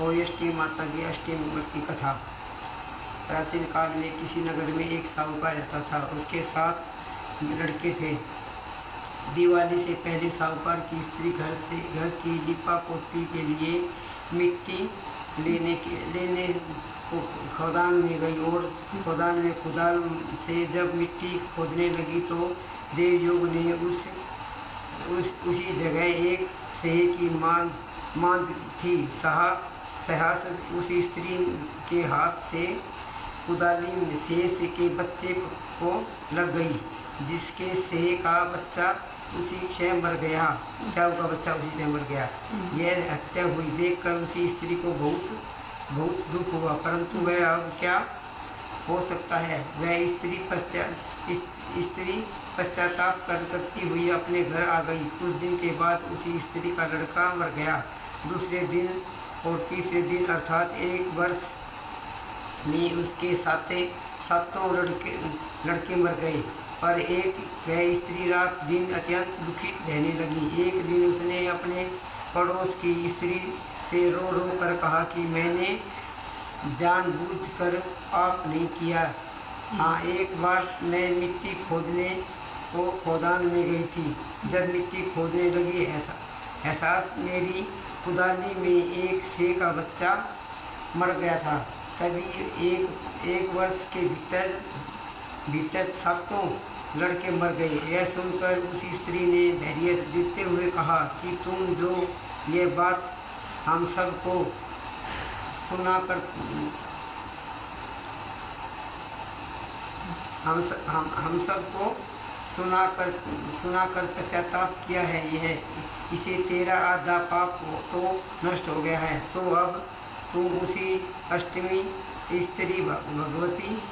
और अष्टमी माता की अष्टमी व्रत की कथा। प्राचीन काल में किसी नगर में एक साहूकार रहता था। उसके 7 लड़के थे। दिवाली से पहले साहूकार की स्त्री घर की लिपा पोती के लिए मिट्टी लेने को खदान में गई और खदान में कुदाल से जब मिट्टी खोदने लगी तो देवयोग ने उसी जगह एक सहे की मांद थी। सहसा उस स्त्री के हाथ से कुदाली शेष के बच्चे को लग गई, जिसके सहे का बच्चा उसी क्षण मर गया। शव का बच्चा उसी क्षण मर गया। यह हत्या हुई देखकर उसी स्त्री को बहुत दुख हुआ, परंतु वह अब क्या हो सकता है। वह स्त्री पश्चाताप करती हुई अपने घर आ गई। कुछ दिन के बाद उसी स्त्री का लड़का मर गया। दूसरे दिन और तीसरे दिन अर्थात 1 वर्ष में उसके सातों लड़के मर गए। पर वह स्त्री रात दिन अत्यंत दुखित रहने लगी। एक दिन उसने अपने पड़ोस की स्त्री से रो कर कहा कि मैंने जानबूझकर पाप नहीं किया। हाँ, एक बार मैं मिट्टी खोदने को खदान में गई थी। जब मिट्टी खोदने लगी एहसास मेरी कुदाली में एक सहे का बच्चा मर गया था। तभी एक वर्ष के भीतर 7 लड़के मर गए। यह सुनकर उस स्त्री ने धैर्य देते हुए कहा कि तुम जो ये बात हम सबको सुनाकर पश्चाताप किया है, इसे तेरा आधा पाप तो नष्ट हो गया है। सो अब तुम उसी अष्टमी स्त्री भगवती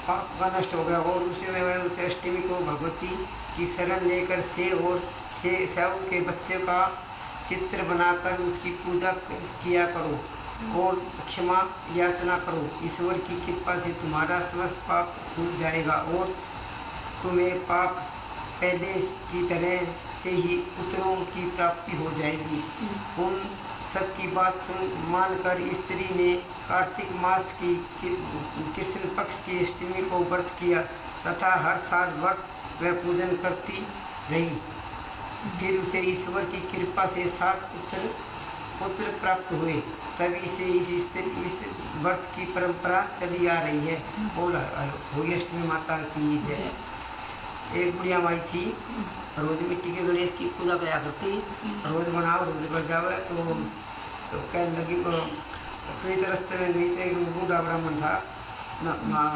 पाप का नष्ट हो गया और उसे अष्टमी को भगवती की शरण लेकर शव के बच्चे का चित्र बनाकर उसकी पूजा किया करो और क्षमा याचना करो। ईश्वर की कृपा से तुम्हारा समस्त पाप धुल जाएगा और तुम्हें पाप पहले की तरह से ही पुत्रों की प्राप्ति हो जाएगी। उन सबकी बात मानकर स्त्री ने कार्तिक मास की कृष्ण पक्ष की अष्टमी को व्रत किया तथा हर साल व्रत व पूजन करती रही। फिर उसे ईश्वर की कृपा से 7 पुत्र प्राप्त हुए। तभी से इस व्रत की परंपरा चली आ रही है। बोल होगी अष्टमी माता की जय। एक बुढ़िया माई थी, रोज मिट्टी के गणेश की पूजा करा करती। रोज बनाओ रोज कर जावे तो कहने लगी कई रास्ते में गई। तो एक बूढ़ा ब्राह्मण था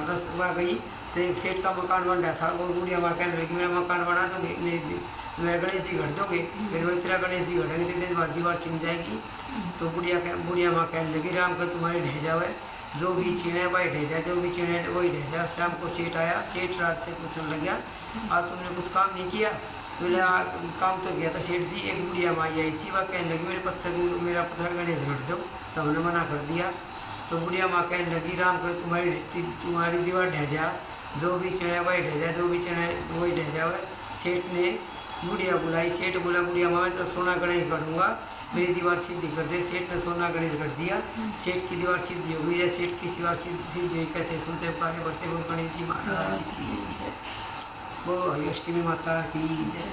रास्ते में गई तो एक सेठ का मकान बन रहा था। वो बुढ़िया माँ कहने लगी मेरा मकान बना दोगे, मेरा गणेश जी घट दोगे। फिर मैं तेरा गणेश जी घटेंगे 3 दिन बाद दीवार छिन जाएगी। तो बुढ़िया माँ कहने लगी राम कर तुम्हारी ढह जावे, जो भी चीने वही ढह जाए, जो भी चीने वही ढह जाए। शाम को सेठ आया। सेठ रात से पूछने लग गया आज तुमने कुछ काम नहीं किया। बोले काम तो किया था सेठ जी। एक बुढ़िया माई आई थी, वह कहने लगी मेरा पत्थर गणेश घट दो। तो हमने मना कर दिया। तो बुढ़िया माँ कहने लगी राम कर तुम्हारी दीवार ढह जा, जो भी चढ़े वही ढह जाए, जो भी चढ़े वही ढह जाए। सेठ ने बुढ़िया बुलाई। सेठ बोला बुढ़िया माँ मैं तो सोना गणेश गढ़ूंगा, मेरी दीवार सीधी कर दे। सेठ ने सोना गणेश गढ़ दिया। सेठ की दीवार सीधी हो गई है। सेठ की दीवार सीधी हुई कहते सुनते पुकारे बढ़ते वो गणेश जी महाराज की जय। वो अष्टमी माता की जय।